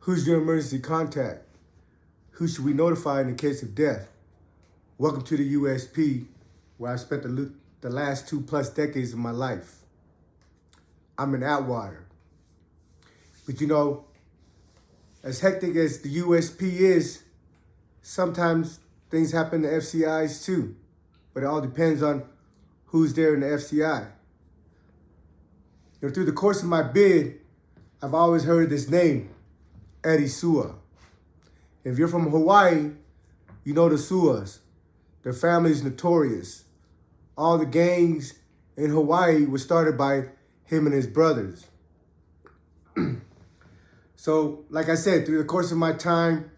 Who's your emergency contact? Who should we notify in the case of death? Welcome to the USP, where I spent the last 2+ decades of my life. I'm in Atwater. But you know, as hectic as the USP is, sometimes things happen to FCIs too. But it all depends on who's there in the FCI. You know, through the course of my bid, I've always heard this name, Eddie Sua. If you're from Hawaii, you know the Suas. Their family's notorious. All the gangs in Hawaii were started by him and his brothers. So, like I said, through the course of my time,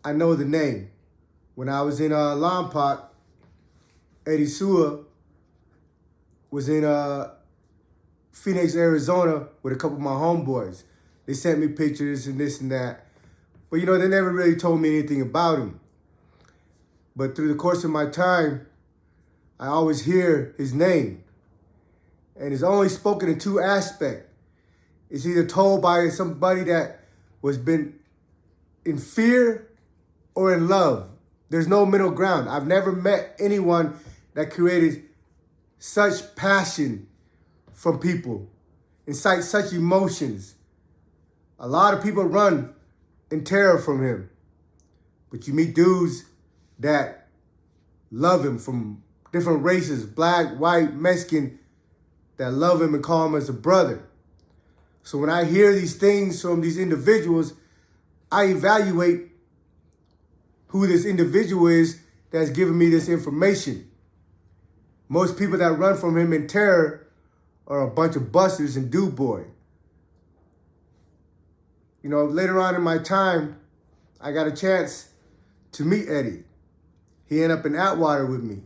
I know the name. When I was in Lompoc, Eddie Sua was in Phoenix, Arizona with a couple of my homeboys. They sent me pictures and this and that. But, you know, they never really told me anything about him. But through the course of my time, I always hear his name. And it's only spoken in two aspects. It's either told by somebody that was been in fear or in love. There's no middle ground. I've never met anyone that created such passion from people, incite such emotions. A lot of people run in terror from him. But you meet dudes that love him from different races, black, white, Mexican, that love him and call him as a brother. So when I hear these things from these individuals, I evaluate who this individual is that's giving me this information. Most people that run from him in terror are a bunch of busters and do boy. You know, later on in my time, I got a chance to meet Eddie. He ended up in Atwater with me.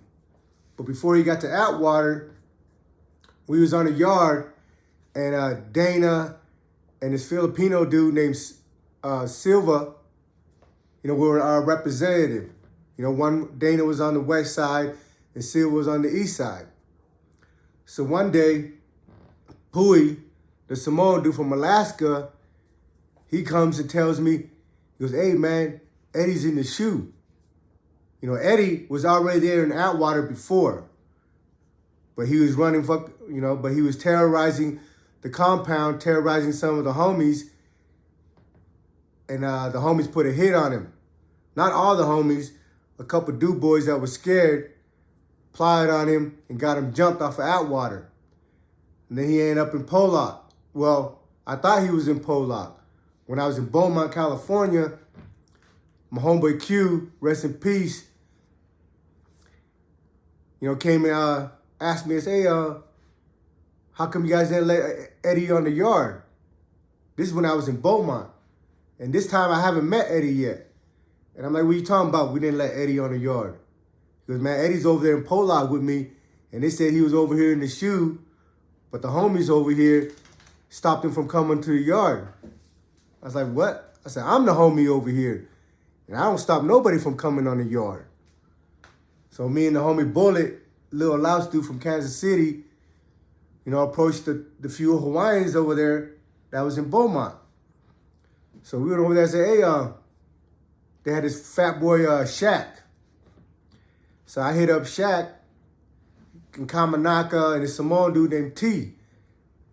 But before he got to Atwater, we was on a yard, and Dana and this Filipino dude named Silva, you know, were our representative. You know, Dana was on the west side and Silva was on the east side. So one day, Pui, the Samoan dude from Alaska, he comes and tells me, he goes, "Hey man, Eddie's in the shoe." You know, Eddie was already there in Atwater before, but he was but he was terrorizing the compound, terrorizing some of the homies, and the homies put a hit on him. Not all the homies, a couple dude boys that were scared, plied on him and got him jumped off of Atwater. And then he ended up in Pollock. Well, I thought he was in Pollock. When I was in Beaumont, California, my homeboy Q, rest in peace, you know, came and asked me, "Hey, how come you guys didn't let Eddie on the yard?" This is when I was in Beaumont. And this time I haven't met Eddie yet. And I'm like, "What are you talking about? We didn't let Eddie on the yard." He goes, "Man, Eddie's over there in Pollock with me. And they said he was over here in the shoe. But the homies over here stopped him from coming to the yard." I was like, "What?" I said, "I'm the homie over here. And I don't stop nobody from coming on the yard." So me and the homie Bullet, little louse dude from Kansas City, you know, approached the few Hawaiians over there that was in Beaumont. So we went over there and said, "Hey, they had this fat boy, Shaq." So I hit up Shaq and Kamanaka and this Samoan dude named T.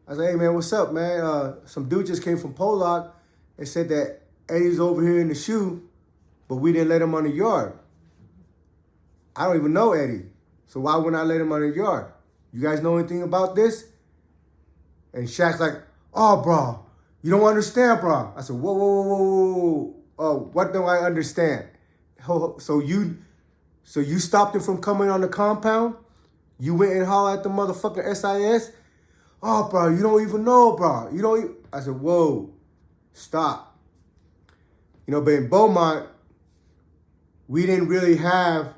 I said, "Hey man, what's up, man? Some dude just came from Pollock and said that Eddie's over here in the shoe, but we didn't let him on the yard." I don't even know Eddie, so why wouldn't I let him on the yard? You guys know anything about this? And Shaq's like, "Oh, bro, you don't understand, bro." I said, "Whoa, whoa, whoa, whoa, whoa. Oh, what do I understand? So you stopped him from coming on the compound? You went and hollered at the motherfucking SIS? Oh, bro, you don't even know, bro. You don't even..." I said, "Whoa, stop." You know, but in Beaumont, we didn't really have,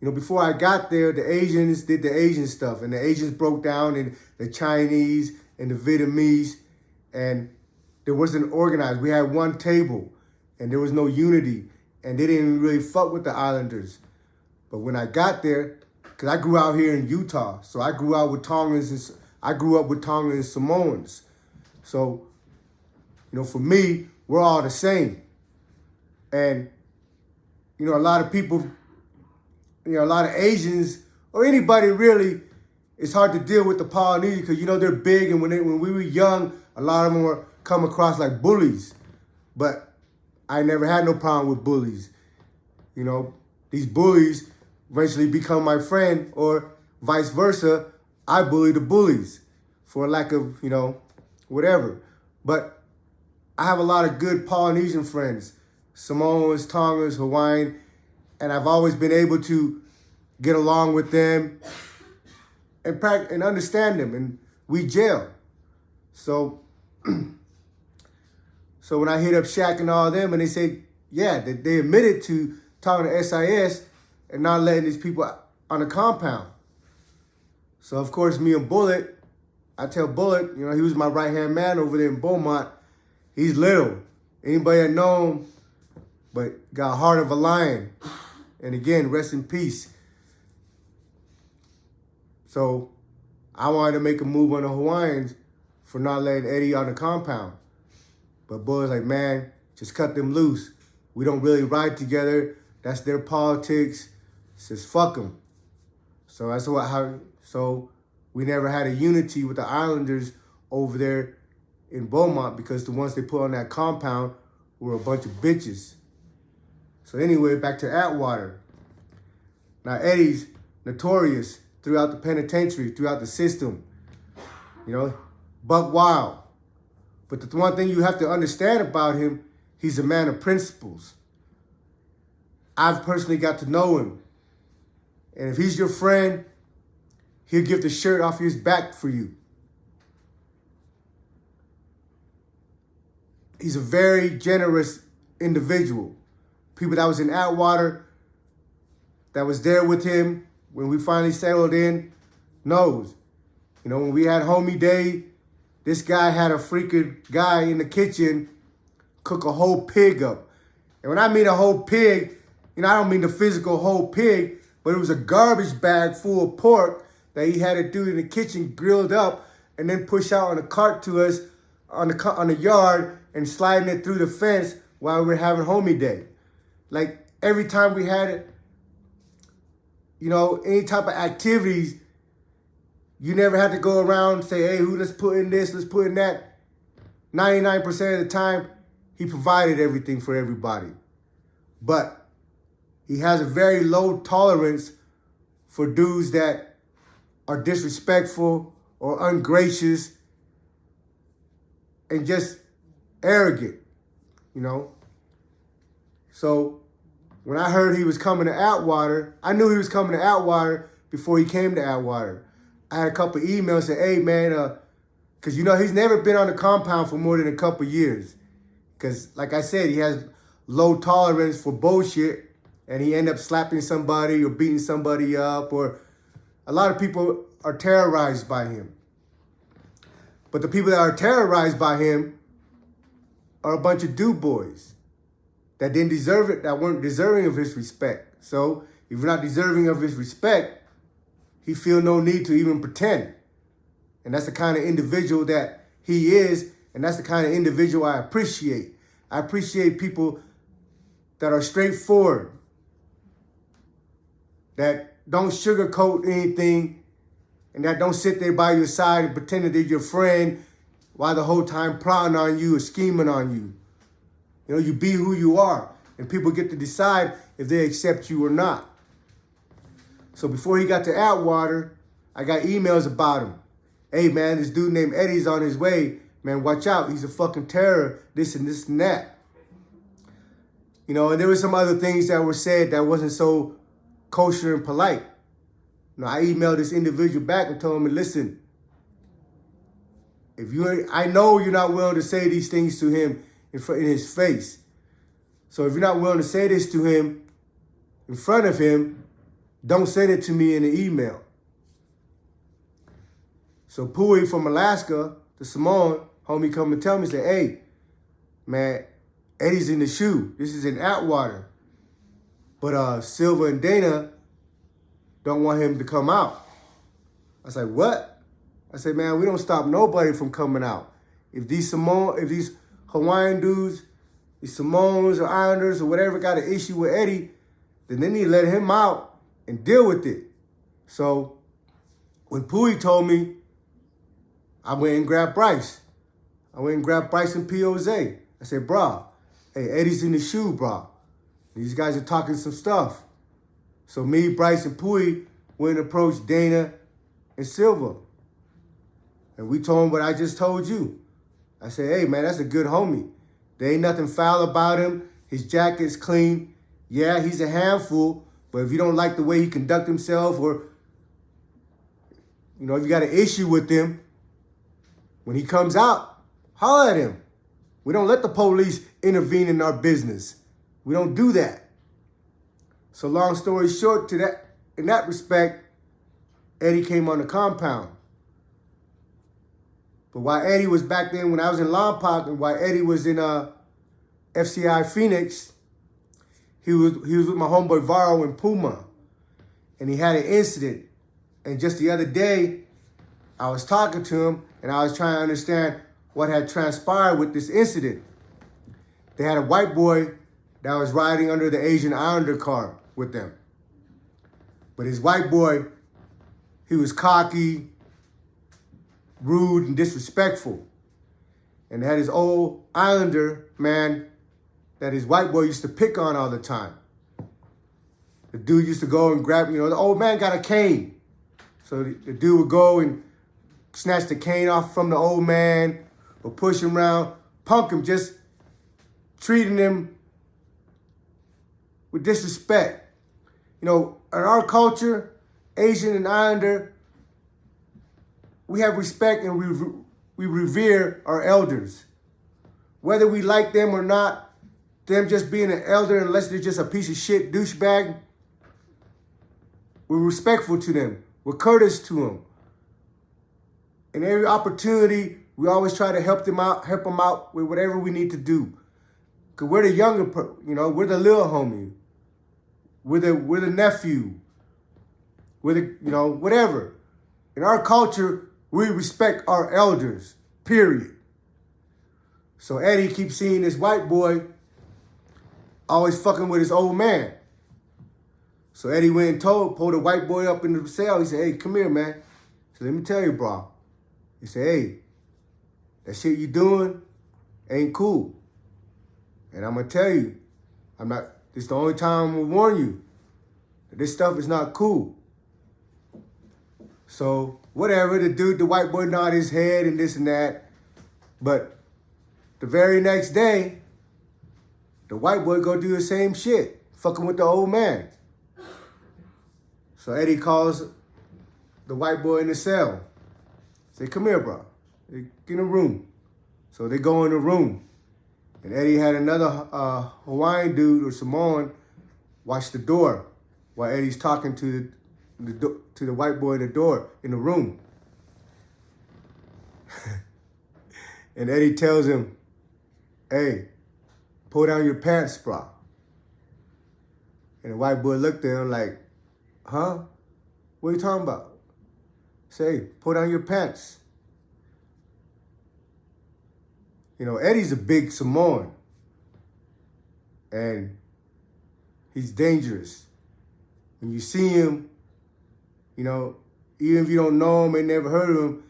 you know, before I got there, the Asians did the Asian stuff. And the Asians broke down in the Chinese and the Vietnamese. And there wasn't organized. We had one table. And there was no unity. And they didn't really fuck with the Islanders. But when I got there, because I grew out here in Utah. So I grew up with Tongans and Samoans. So, you know, for me, we're all the same. And, you know, a lot of people, you know, a lot of Asians or anybody really, it's hard to deal with the Polynesians because, you know, they're big. And when we were young, a lot of them were come across like bullies. But I never had no problem with bullies. You know, these bullies eventually become my friend, or vice versa. I bully the bullies for lack of, you know, whatever. But I have a lot of good Polynesian friends, Samoans, Tongans, Hawaiian, and I've always been able to get along with them and understand them, and we gel. So, so when I hit up Shaq and all them, and they say, yeah, that they admitted to talking to SIS and not letting these people on the compound. So of course, me and Bullet, I tell Bullet, you know, he was my right-hand man over there in Beaumont. He's little. Anybody that know him, but got a heart of a lion. And again, rest in peace. So I wanted to make a move on the Hawaiians for not letting Eddie on the compound. But Bullet's like, man, just cut them loose. We don't really ride together. That's their politics. Says fuck them. So that's so we never had a unity with the Islanders over there in Beaumont because the ones they put on that compound were a bunch of bitches. So anyway, back to Atwater. Now Eddie's notorious throughout the penitentiary, throughout the system. You know, buck wild. But the one thing you have to understand about him, he's a man of principles. I've personally got to know him. And if he's your friend, he'll give the shirt off his back for you. He's a very generous individual. People that was in Atwater, that was there with him when we finally settled in, knows. You know, when we had homie day, this guy had a freaking guy in the kitchen cook a whole pig up. And when I mean a whole pig, you know, I don't mean the physical whole pig, but it was a garbage bag full of pork that he had to do in the kitchen, grilled up, and then push out on a cart to us on the yard and sliding it through the fence while we were having homie day. Like every time we had it, you know, any type of activities, you never had to go around and say, hey, who let's put in this, let's put in that. 99% of the time, he provided everything for everybody. But he has a very low tolerance for dudes that are disrespectful or ungracious and just arrogant, you know. So when I heard he was coming to Atwater, I knew he was coming to Atwater before he came to Atwater. I had a couple emails saying, hey, man, because, you know, he's never been on the compound for more than a couple years. Because, like I said, he has low tolerance for bullshit, and he end up slapping somebody or beating somebody up, or a lot of people are terrorized by him. But the people that are terrorized by him are a bunch of dude boys that didn't deserve it, that weren't deserving of his respect. So if you're not deserving of his respect, he feel no need to even pretend. And that's the kind of individual that he is, and that's the kind of individual I appreciate. I appreciate people that are straightforward, that don't sugarcoat anything, and that don't sit there by your side and pretend that they're your friend while the whole time plotting on you or scheming on you. You know, you be who you are, and people get to decide if they accept you or not. So before he got to Atwater, I got emails about him. Hey, man, this dude named Eddie's on his way. Man, watch out. He's a fucking terror, this and this and that. You know, and there were some other things that were said that wasn't so kosher and polite. You know, I emailed this individual back and told him, listen, I know you're not willing to say these things to him in his face. So if you're not willing to say this to him in front of him, don't send it to me in an email. So Pui from Alaska, the Samoan, homie come and tell me, say, hey, man, Eddie's in the shoe. This is in Atwater. But Silva and Dana don't want him to come out. I was like, what? I said, man, we don't stop nobody from coming out. If these Hawaiian dudes these Simones or Islanders or whatever got an issue with Eddie, then they need to let him out and deal with it. So when Pooey told me, I went and grabbed Bryce. I went and grabbed Bryce and P.O.Z. I said, bro, hey, Eddie's in the shoe, bro. These guys are talking some stuff. So me, Bryce, and Pooey went and approached Dana and Silva. And we told him what I just told you. I said, hey, man, that's a good homie. There ain't nothing foul about him. His jacket's clean. Yeah, he's a handful, but if you don't like the way he conduct himself or, if you got an issue with him, when he comes out, holler at him. We don't let the police intervene in our business. We don't do that. So long story short, in that respect, Eddie came on the compound. But while Eddie was back then, when I was in Lompoc, and while Eddie was in FCI Phoenix, he was with my homeboy Varro in Puma. And he had an incident. And just the other day, I was talking to him, and I was trying to understand what had transpired with this incident. They had a white boy that was riding under the Asian Islander car with them. But his white boy, he was cocky, rude, and disrespectful. And they had his old Islander man that his white boy used to pick on all the time. The dude used to go and grab, the old man got a cane. So the dude would go and snatch the cane off from the old man or push him around, punk him, just treating him with disrespect. In our culture, Asian and Islander, we have respect and we revere our elders. Whether we like them or not, them just being an elder, unless they're just a piece of shit douchebag, we're respectful to them. We're courteous to them. In every opportunity, we always try to help them out with whatever we need to do. Because we're the younger, we're the little homie. We're the nephew. We're the, whatever. In our culture, we respect our elders, period. So Eddie keeps seeing this white boy always fucking with his old man. So Eddie went and pulled the white boy up in the cell. He said, hey, come here, man. So let me tell you, bro. He said, hey, that shit you doing ain't cool. And I'm going to tell you, this is the only time I'm going to warn you that this stuff is not cool. So whatever, the white boy nodded his head and this and that. But the very next day, the white boy go do the same shit, fucking with the old man. So Eddie calls the white boy in the cell. Say, come here, bro. Get in the room. So they go in the room. And Eddie had another Hawaiian dude or Samoan watch the door while Eddie's talking to the white boy in the room. And Eddie tells him, hey, pull down your pants, bro. And the white boy looked at him like, huh? What are you talking about? Say, pull down your pants. Eddie's a big Samoan. And he's dangerous. When you see him, even if you don't know him and never heard of him,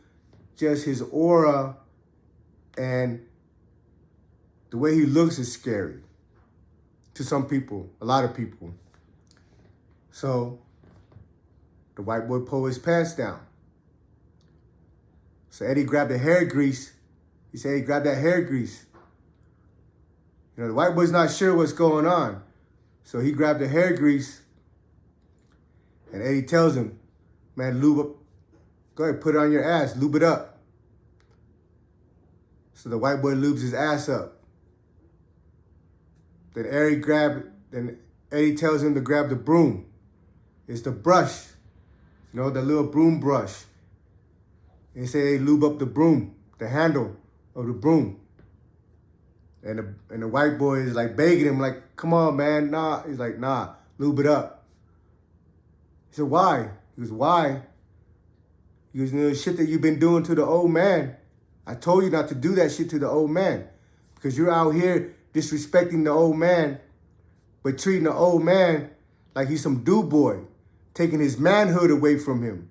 just his aura and the way he looks is scary to some people, a lot of people. So the white boy pulled his pants down. So Eddie grabbed the hair grease. He said, hey, grab that hair grease. The white boy's not sure what's going on. So he grabbed the hair grease. And Eddie tells him, man, lube up. Go ahead, put it on your ass. Lube it up. So the white boy lubes his ass up. Then Eddie tells him to grab the broom. It's the brush. The little broom brush. And he said, hey, lube up the broom, the handle of the broom. And the white boy is like begging him, like, come on, man, nah. He's like, nah, lube it up. He said, why? He goes, why? He goes, the shit that you've been doing to the old man. I told you not to do that shit to the old man. Because you're out here disrespecting the old man, but treating the old man like he's some dude boy, taking his manhood away from him.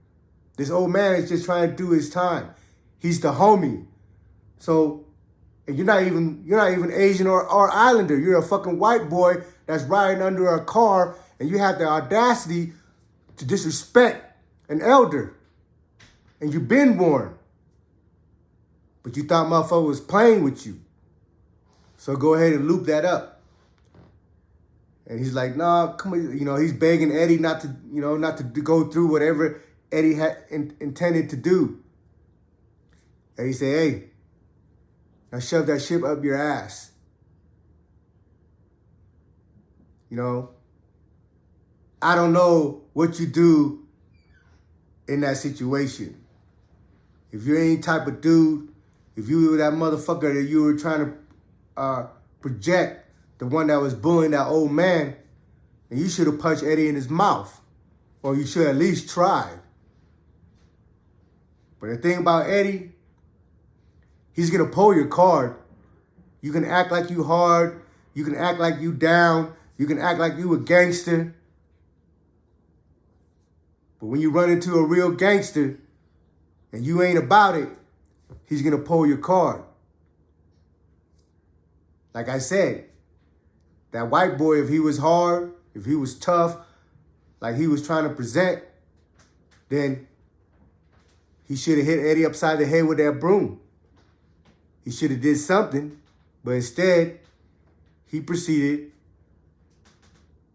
This old man is just trying to do his time. He's the homie. So, and you're not even Asian or Islander. You're a fucking white boy that's riding under a car, and you have the audacity to disrespect an elder. And you've been warned. But you thought motherfucker was playing with you. So go ahead and loop that up. And he's like, nah, come on. He's begging Eddie not to go through whatever Eddie had intended to do. Eddie said, hey, now shove that shit up your ass. I don't know what you do in that situation. If you're any type of dude, if you were that motherfucker that you were trying to project, the one that was bullying that old man, then you should have punched Eddie in his mouth. Or you should at least try. But the thing about Eddie, he's going to pull your card. You can act like you hard. You can act like you down. You can act like you a gangster. But when you run into a real gangster and you ain't about it, he's going to pull your card. Like I said, that white boy, if he was hard, if he was tough, like he was trying to present, then he should have hit Eddie upside the head with that broom. He should have did something, but instead, he proceeded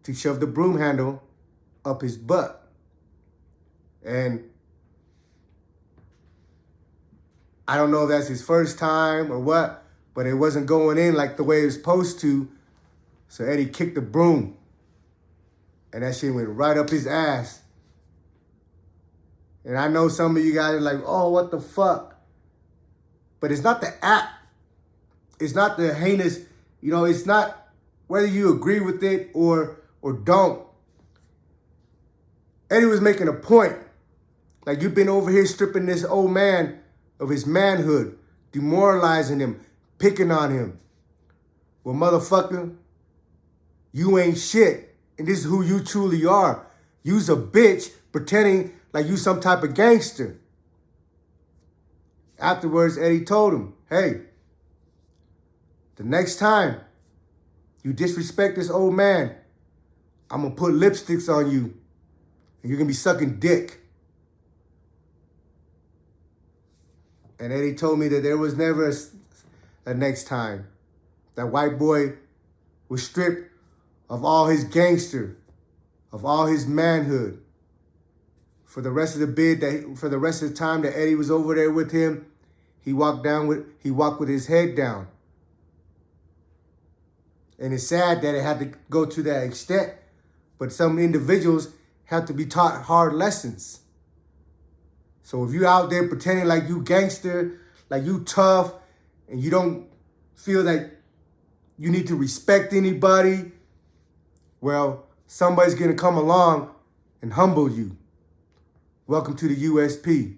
to shove the broom handle up his butt. And I don't know if that's his first time or what, but it wasn't going in like the way it was supposed to. So Eddie kicked the broom. And that shit went right up his ass. And I know some of you guys are like, oh, what the fuck? But it's not the act. It's not the heinous, it's not whether you agree with it or don't. Eddie was making a point. Like, you've been over here stripping this old man of his manhood, demoralizing him, picking on him. Well, motherfucker, you ain't shit. And this is who you truly are. You's a bitch pretending like you some type of gangster. Afterwards, Eddie told him, hey, the next time you disrespect this old man, I'm going to put lipsticks on you and you're going to be sucking dick. And Eddie told me that there was never a next time. That white boy was stripped of all his gangster, of all his manhood. For the rest of the time that Eddie was over there with him, he walked with his head down. And it's sad that it had to go to that extent, but some individuals have to be taught hard lessons. So if you're out there pretending like you gangster, like you tough, and you don't feel that you need to respect anybody, well, somebody's gonna come along and humble you. Welcome to the USP.